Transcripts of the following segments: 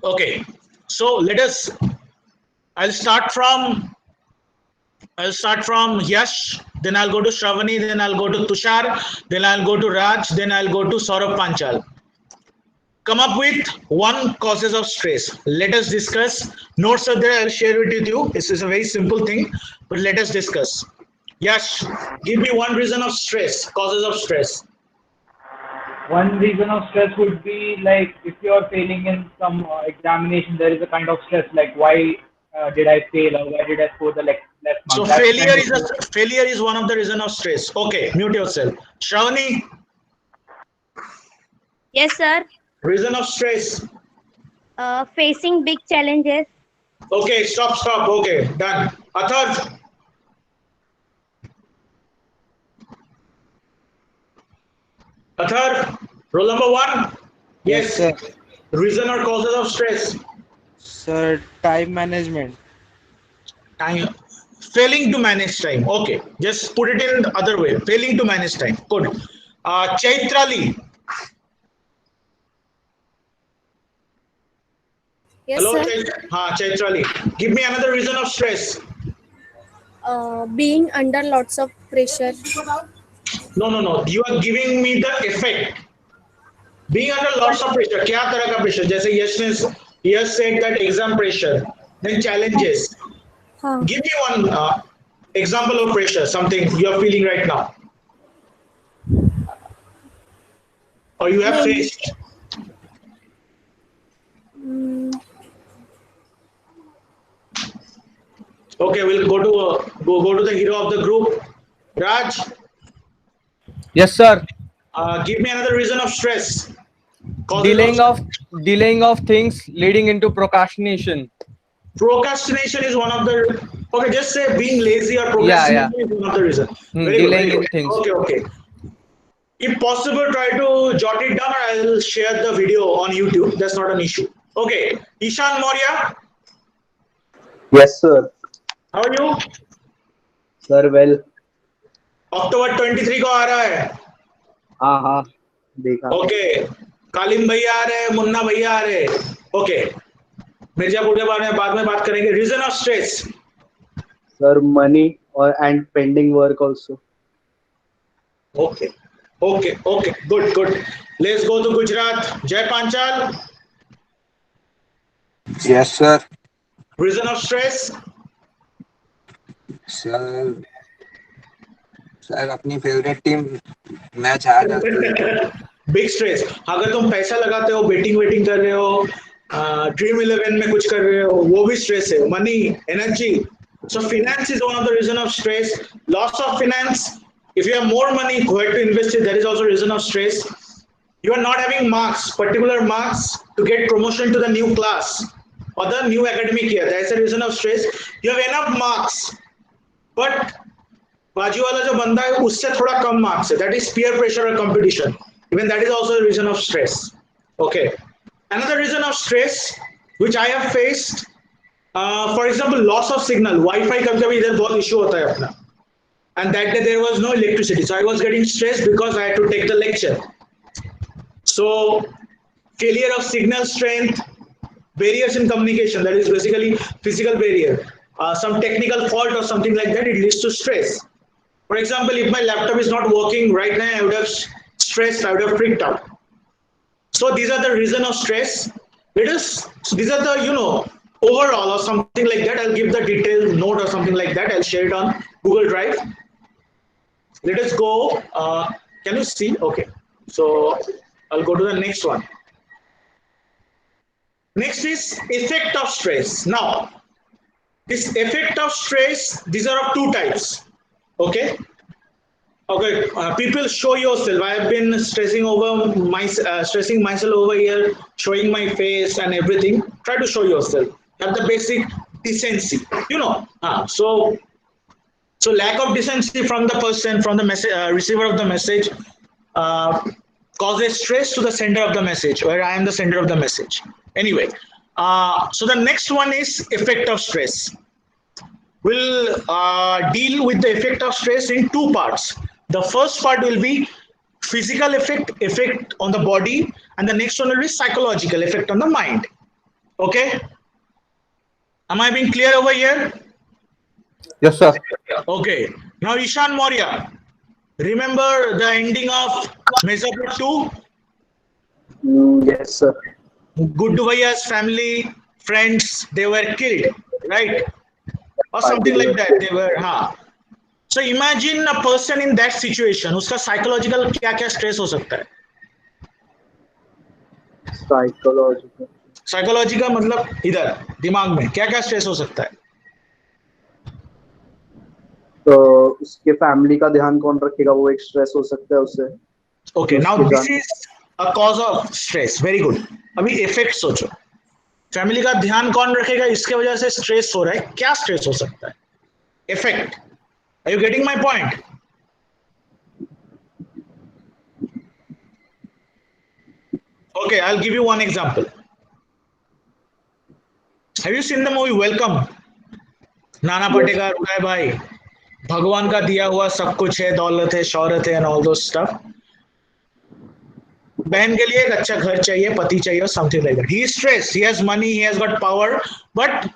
Okay, so I'll start from Yash, then I'll go to Shravani, then I'll go to Tushar, then I'll go to Raj, then I'll go to Saurabh Panchal. Come up with one causes of stress. Let us discuss. Notes are there. I'll share it with you. This is a very simple thing, but let us discuss. Yash, give me one reason of stress. Causes of stress. One reason of stress would be like if you are failing in some examination, there is a kind of stress like why did I fail or why did I score the less So mark? That kind of stress. failure is one of the reason of stress. Okay, mute yourself. Shravani, Yes, sir. reason of stress. Facing big challenges. Okay, stop. Okay, done. Athar, Athar, roll number one. Yes, Yes. sir. Reason or causes of stress. Sir, time management. Time. Failing to manage time. Okay, just put it in the other way. Failing to manage time. Good. Chaitrali. Yes, Hello, sir. Chaitrali. Give me another reason of stress. Being under lots of pressure. No. You are giving me the effect. Being under lots of pressure. क्या तरह का pressure? जैसे Yash said that exam pressure. Then challenges. हाँ. Give me one example of pressure. Something you are feeling right now, or you have नहीं. faced. Okay, we'll go to the hero of the group. Raj, Yes, sir. give me another reason of stress. Causes Delaying of things leading into procrastination. Procrastination is one of the. Okay, just say being lazy or Yeah. procrastination is one of the reason. Very good. Delaying Very in good. things. Okay. If possible, try to jot it down, or I'll share the video on YouTube. That's not an issue. Okay, Ishan Maurya, Yes, sir. how are you? Sir, well. October 23 को आ रहा है. हाँ देखा. Okay, कालिम भैया आ रहे हैं, मुन्ना भैया आ रहे हैं. ओके, मिर्जापुर के बारे में बाद में बात करेंगे. Reason of stress. Sir, money and pending work also. Okay. Good. Let's go to Gujarat. Jai Panchal. Yes, sir. Reason of stress. Sir, अपनी फेवरेट टीम मैच हार जाती है. Big stress. अगर तुम पैसा लगाते हो, बेटिंग कर रहे हो, ड्रीम 11 में कुछ कर रहे हो, वो भी स्ट्रेस है. Money, energy. So finance is one of the reason of stress. Loss of finance. If you have more money, go ahead to invest it. That is also a reason of stress. You are not having particular marks to get promotion to the new class or the new academic year. That is a reason of stress. You have enough marks, but बाजू वाला जो बंदा है उससे थोड़ा कम marks है. That is peer pressure or competition. Even that is also a reason of stress. Okay. Another reason of stress which I have faced. For example, loss of signal. Wi-Fi कभी-कभी इधर बहुत issue होता है अपना. And that day there was no electricity, so I was getting stressed because I had to take the lecture. So failure of signal strength, barriers in communication, that is basically physical barrier, some technical fault or something like that, it leads to stress. For example, if my laptop is not working right now, I would have stressed, I would have freaked out. So these are the reason of stress. These are the overall or something like that. I'll give the detailed note or something like that. I'll share it on Google Drive. Let us go. Can you see? Okay. So I'll go to the next one. Next is effect of stress. Now, this effect of stress, these are of two types. Okay. People, show yourself. I have been stressing myself over here, showing my face and everything. Try to show yourself. Have the basic decency. So lack of decency from the person, from the receiver of the message, causes stress to the sender of the message, where I am the sender of the message. Anyway, so the next one is effect of stress. We'll deal with the effect of stress in two parts. The first part will be physical effect on the body, and the next one will be psychological effect on the mind. Okay, am I being clear over here? Yes, sir. Okay, now Ishan Maurya, remember the ending of Mirzapur 2? Yes, sir. Guddu Bhaiya's family, friends, they were killed, right? Or Party something like liver. that. They were, हाँ. So imagine a person in that situation. उसका psychological क्या क्या stress हो सकता है? Psychological. Psychology का मतलब इधर दिमाग में क्या क्या stress हो सकता है? तो उसके फैमिली का ध्यान कौन रखेगा, वो एक स्ट्रेस हो सकता है उससे। Okay, now उसकी this जान is a cause of stress. Very good. अभी effect सोचो. फैमिली का ध्यान कौन रखेगा, इसके वजह से स्ट्रेस हो रहा है, क्या स्ट्रेस हो सकता है? Effect. Are you getting my point? Okay, I'll give you one example. Have you seen the movie Welcome? Nana Patekar, उदय भाई, भगवान का दिया हुआ सब कुछ है, दौलत है, शौहरत है एंड ऑल दोस स्टफ. बहन के लिए एक अच्छा घर चाहिए, पति चाहिए, something like that. He is stressed, he has money, he has got power, but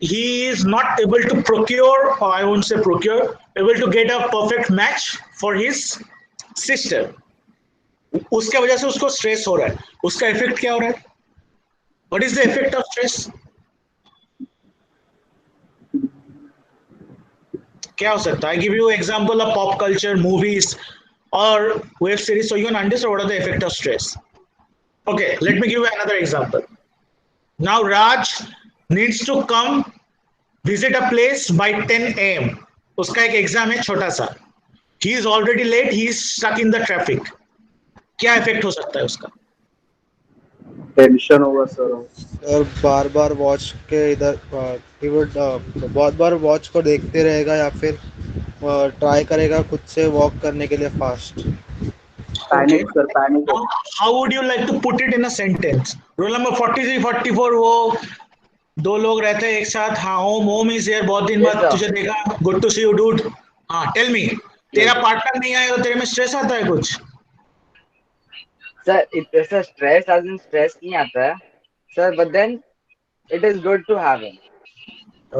he is not able to procure, or I won't say procure, able to get a perfect match for his sister. उसके वजह से उसको stress हो रहा है. उसका effect क्या हो रहा है? What is the effect of stress? क्या हो सकता है? I give you example of pop culture, movies or web series, so you can understand what are the effect of stress. Okay, let me give you another example. Now Raj needs to come visit a place by 10 a.m. उसका एक exam है छोटा सा. He is already late, he is stuck in the traffic. क्या effect हो सकता है उसका? टेंशन होगा सर। सर बार बार वॉच के इधर he would बहुत बार वॉच को देखते रहेगा या फिर ट्राई करेगा खुद से वॉक करने के लिए fast. Okay. Panic sir, panic Now, how would you like to put it in a sentence? Roll number 43, 44, वो दो लोग रहते हैं एक साथ. हाँ, होम इज हियर, बहुत दिन बाद तुझे देखा, good to see you dude. हाँ, टेल मी, तेरा पार्टनर नहीं आया तो तेरे में स्ट्रेस आता है कुछ? सर ऐसा स्ट्रेस एज इन स्ट्रेस नहीं आता है sir, but then it is good to have him.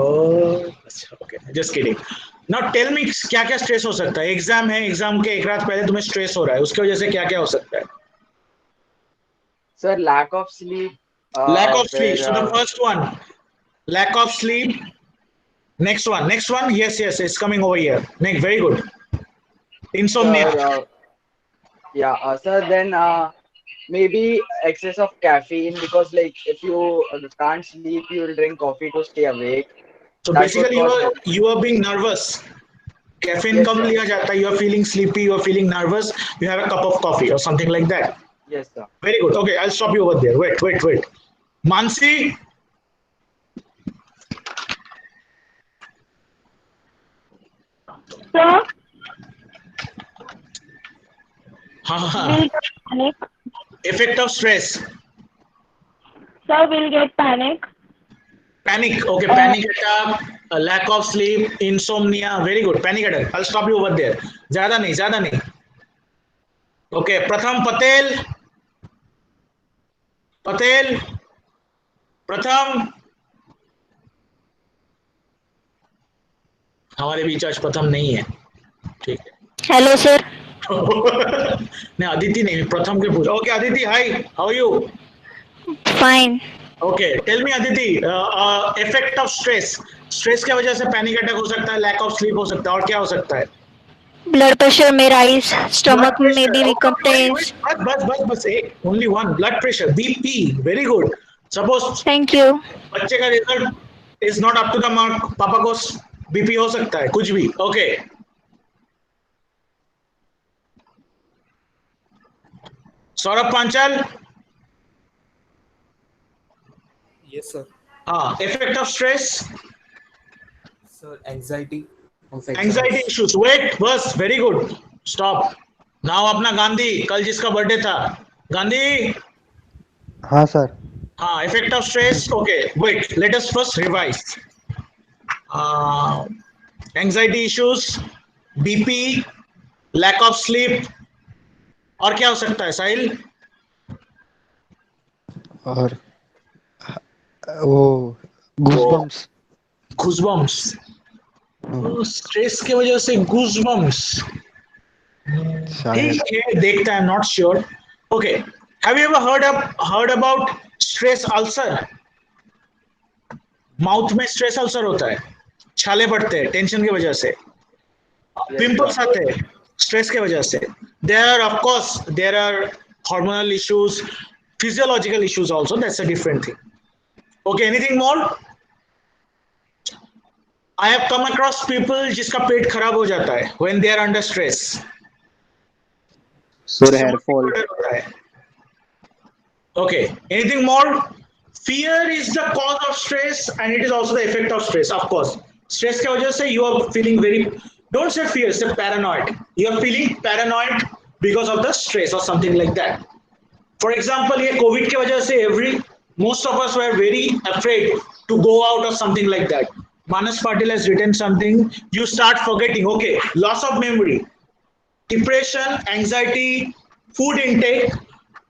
Okay, just kidding. Now tell me, क्या क्या स्ट्रेस हो सकता है? एग्जाम है, एग्जाम के एक रात पहले तुम्हें स्ट्रेस हो रहा है, उसकी वजह से क्या क्या हो सकता है? Sir lack of sleep. Lack of sleep. So the first one, lack of sleep. Next one. Yes, it's coming over here. Next, very good. Insomnia. Sir, then maybe excess of caffeine, because like if you can't sleep, you will drink coffee to stay awake. So That basically, would cause- you are being nervous. Caffeine Yes, come sir. लिया जाता है. You are feeling sleepy. You are feeling nervous. You have a cup of coffee or something like that. Yes, sir. Very good. Okay, I'll stop you over there. Wait. Mansi. Sir, हाँ. we'll get panic. Effect of stress. Sir, we'll get panic. Panic. Okay, panic attack, a lack of sleep, insomnia. Very good. Panic attack. I'll stop you over there. ज़्यादा नहीं. Okay, Pratham Patel. प्रथम. हमारे बीच आज प्रथम नहीं है. ठीक है. Hello, sir. नहीं, अदिति नहीं, प्रथम के पूछ. Okay, Aditi, hi, how are you? Fine. Okay, tell me Aditi, effect of stress की वजह से पैनिक अटैक हो सकता है, लैक ऑफ स्लीप हो सकता है, और क्या हो सकता है? Blood pressure may rise. Stomach may be complaints. बस एक, only one. Blood pressure, BP. Very good. Suppose Thank you. बच्चे का result is not up to the mark, पापा को बीपी हो सकता है, कुछ भी. Okay, Saurabh Panchal. Yes, sir. हाँ, effect of stress. Sir, anxiety. Anxiety issues. Wait, बस, वेरी गुड. Stop now. अपना गांधी, कल जिसका बर्थडे था, गांधी. हाँ सर. हाँ, effect of stress. Okay, wait, let us first revise. Anxiety issues, BP, lack of sleep, और क्या हो सकता है साहिल? और वो गूज़बम्प्स। गूजबम्स, स्ट्रेस की वजह से गूजबम्स, शायद। ठीक है देखता है, not sure. Okay, have you ever heard about stress ulcer? Mouth में स्ट्रेस अल्सर होता है, छाले पड़ते हैं टेंशन की वजह से, Yes, sir. पिंपल्स आते हैं स्ट्रेस की वजह से। There of course there are hormonal issues, physiological issues also, that's a different thing. Okay, anything more? I have come across people जिसका पेट खराब हो जाता है when they are under stress, Sir, hair fall. होता है। Okay, anything more? Fear is the cause of stress and it is also the effect of stress. Of course, stress की वजह से you are feeling very, don't say fear, say paranoid. You are feeling paranoid because of the stress or something like that. For example, ये COVID की वजह से most of us were very afraid to go out or something like that. Manas Patil has written something. You start forgetting. Okay, loss of memory, depression, anxiety, food intake,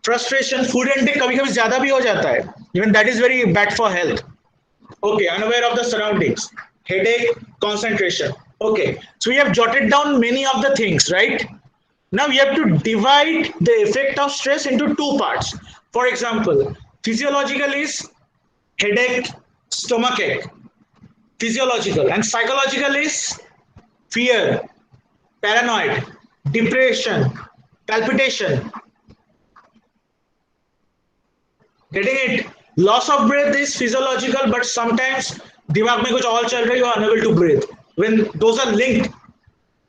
frustration. Food intake कभी कभी ज्यादा भी हो जाता है, even that is very bad for health. Okay, unaware of the surroundings, headache, concentration. Okay, so we have jotted down many of the things, right? Now we have to divide the effect of stress into two parts. For example, physiological is headache, stomachache, physiological, and psychological is fear, paranoid, depression, palpitation. Getting it? Loss of breath is physiological, but sometimes दिमाग में कुछ और चल रहा है, you are unable to breathe. When those are linked,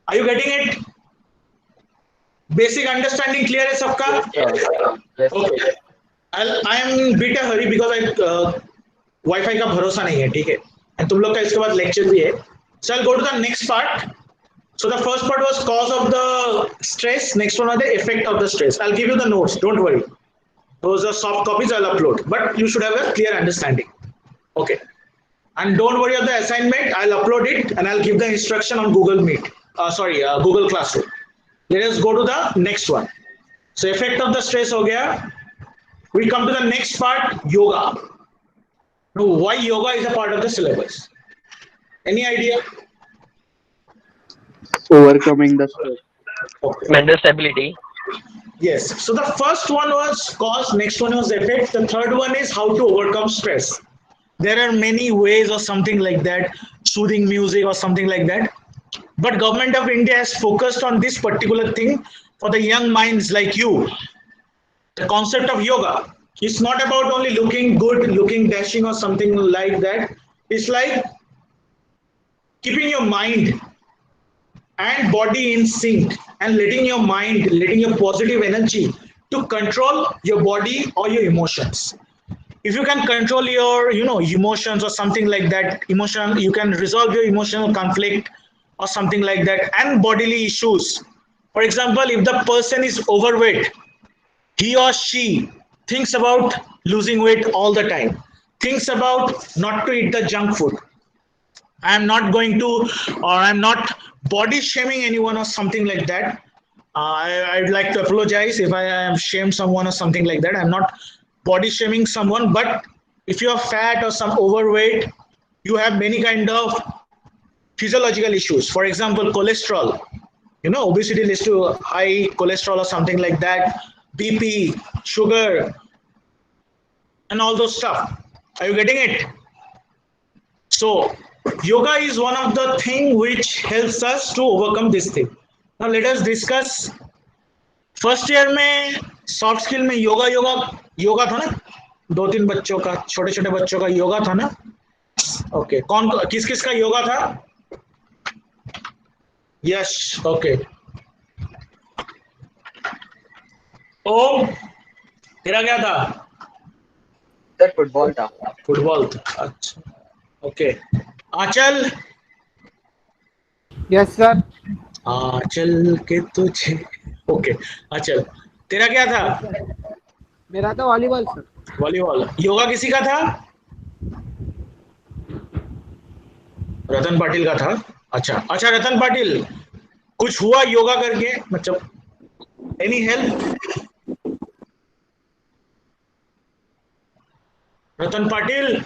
are you getting it? Basic understanding clear है सबका? Yes, sir. Okay. I am bit a hurry because Wi-Fi का भरोसा नहीं है, ठीक है? And तुम लोग का इसके बाद लेक्चर भी है. So I'll go to the next part. So the first part was cause of the stress. Next one was the effect of the stress. I'll give you the notes. Don't worry. Those are soft copies I'll upload, but you should have a clear understanding. Okay. And don't worry of the assignment. I'll upload it and I'll give the instruction on Google Meet. Google Classroom. Let us go to the next one. So effect of the stress हो गया. We come to the next part, yoga. Now, why yoga is a part of the syllabus? Any idea? Overcoming the stress. Okay. Mental stability. Yes. So the first one was cause, next one was effect. The third one is how to overcome stress. There are many ways or something like that, soothing music or something like that. But government of India has focused on this particular thing for the young minds like you. The concept of yoga. It's not about only looking good, looking dashing or something like that. It's like keeping your mind and body in sync and letting your mind, letting your positive energy to control your body or your emotions. If you can control your emotions or something like that, emotion, you can resolve your emotional conflict or something like that, and bodily issues. For example, if the person is overweight, he or she thinks about losing weight all the time, thinks about not to eat the junk food. I'm not going to, or I'm not body shaming anyone or something like that. I'd like to apologize if I am shamed someone or something like that. I'm not body shaming someone, but if you are fat or some overweight, you have many kind of physiological issues. For example, cholesterol. Obesity leads to high cholesterol or something like that, BP, sugar, and all those stuff. Are you getting it? So yoga is one of the thing which helps us to overcome this thing. Now let us discuss. First year में soft skill में योगा था ना, 2-3 बच्चों का, छोटे छोटे बच्चों का योगा था ना. ओके, कौन किस किस का योगा था? यश. ओके. ओम, तेरा क्या था? सर फुटबॉल था. फुटबॉल था. अच्छा. ओके. आंचल. Yes, sir. आंचल के तुझे. ओके. आंचल, तेरा क्या था? मेरा तो वॉलीबॉल सर. वॉलीबॉल. योगा किसी का था? रतन पाटिल का था. अच्छा रतन पाटिल, कुछ हुआ योगा करके? मतलब any help? Ratan Patil.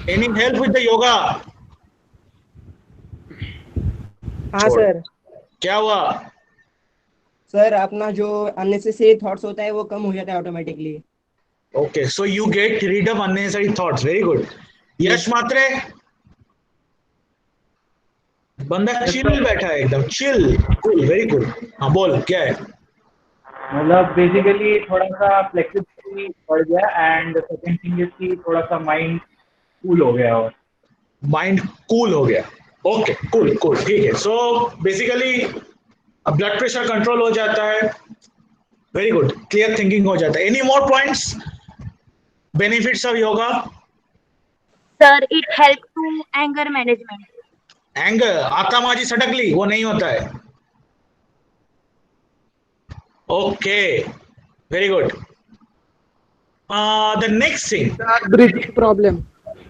Any help with the yoga? हाँ सर। क्या हुआ? सर अपना जो अननेसेसरी थॉट्स होता है वो कम हो जाता है automatically. Okay, so you get rid of unnecessary thoughts. Very good. यश मात्रे, बंदा चिल बैठा है एकदम चिल, कूल, वेरी गुड। हाँ बोल क्या है? मतलब बेसिकली थोड़ा सा फ्लेक्सिबिलिटी बढ़ गया एंड सेकंड थिंग इज कि थोड़ा सा माइंड कूल हो गया और माइंड कूल हो गया। ओके कूल कूल ठीक है। So basically blood pressure control हो जाता है। वेरी गुड, क्लियर थिंकिंग हो जाता है। Any more points? Benefits of yoga? Sir, it helps to anger management. Anger, आता माझी सटकली, वो नहीं होता है। Okay very good. The next thing, breathing problem.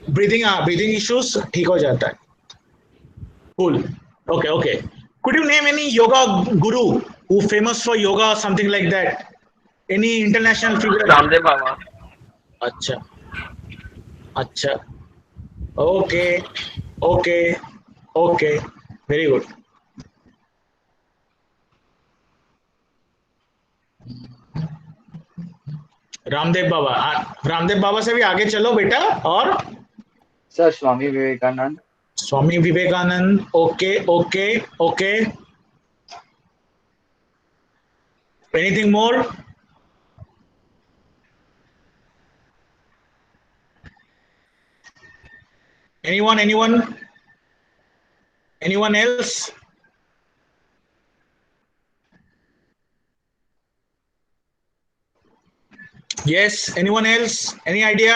Breathing issues ठीक हो जाता है। Cool. Okay, okay. Could you name any yoga guru who famous for yoga or something like that? Any international figure? Ramdev Baba. अच्छा, अच्छा. Okay, okay, okay. Very good. Ramdev Baba, Ramdev Baba से भी आगे चलो बेटा। और sir Swami Vivekananda. Swami Vivekananda, okay okay okay. Anything more? anyone else? Yes, anyone else? Any idea?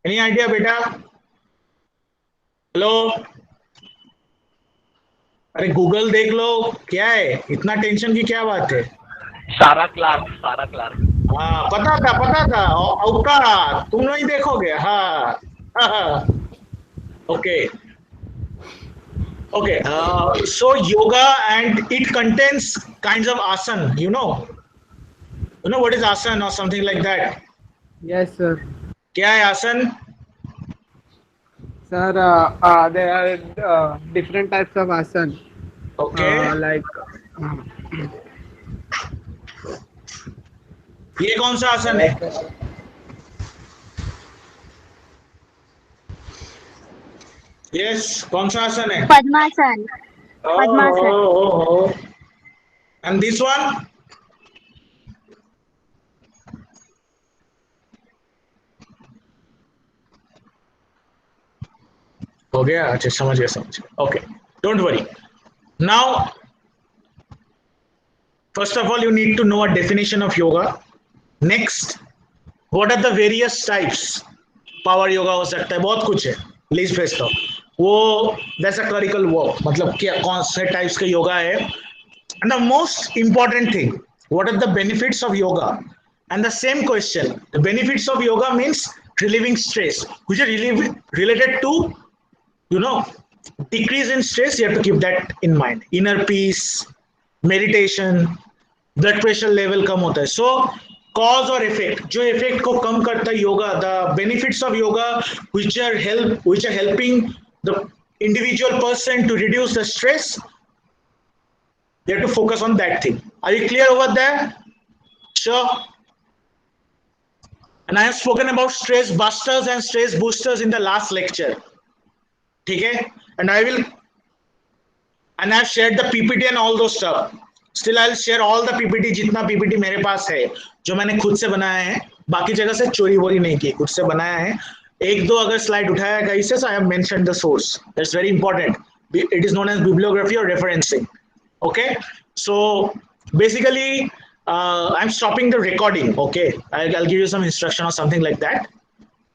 Any idea बेटा? Hello, अरे गूगल देख लो, क्या है इतना टेंशन की क्या बात है? Sarah Clark. Sarah Clark. हाँ पता था औकात तुम नहीं देखोगे। हाँ okay okay. So yoga and it contains kinds of asana, you know what is asana or something like that? Yes sir. क्या है आसन? Sir there are different types of asan. Okay. Like ये कौन सा आसन है? यस, कौन सा आसन है? Padmasan. Padmasan. And this one? हो गया, अच्छा समझ गया। Okay, don't worry. Now first of all you need to know a definition of yoga. Next, what are the various types? Power yoga हो सकता है, बहुत कुछ है। लीज फेस्ट वो दैट्स अ क्लरिकल वर्क, मतलब क्या कौन से टाइप्स के योगा है। And the most important thing, what are the benefits of yoga? And the same question, the benefits of yoga means relieving stress, which are related to decrease in stress. You have to keep that in mind. Inner peace, meditation, blood pressure level कम होता है। So cause और effect, जो effect को कम करता है yoga, the benefits of yoga which are helping the individual person to reduce the stress, you have to focus on that thing. Are you clear over there? Sure. And I have spoken about stress busters and stress boosters in the last lecture. ठीक है? And I have shared the PPT and all those stuff. Still I'll share all the PPT, जितना PPT मेरे पास है, जो मैंने खुद से बनाया है, बाकी जगह से चोरी वोरी नहीं की, खुद से बनाया है। एक दो अगर स्लाइड उठाया कहीं से, I have mentioned the source. That's very important. It is known as bibliography or referencing. Okay, so basically I'm stopping the recording. Okay, I'll give you some instruction or something like that.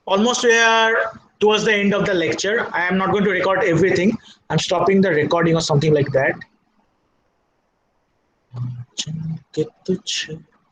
Almost we are towards the end of the lecture. I am not going to record everything. I'm stopping the recording or something like that.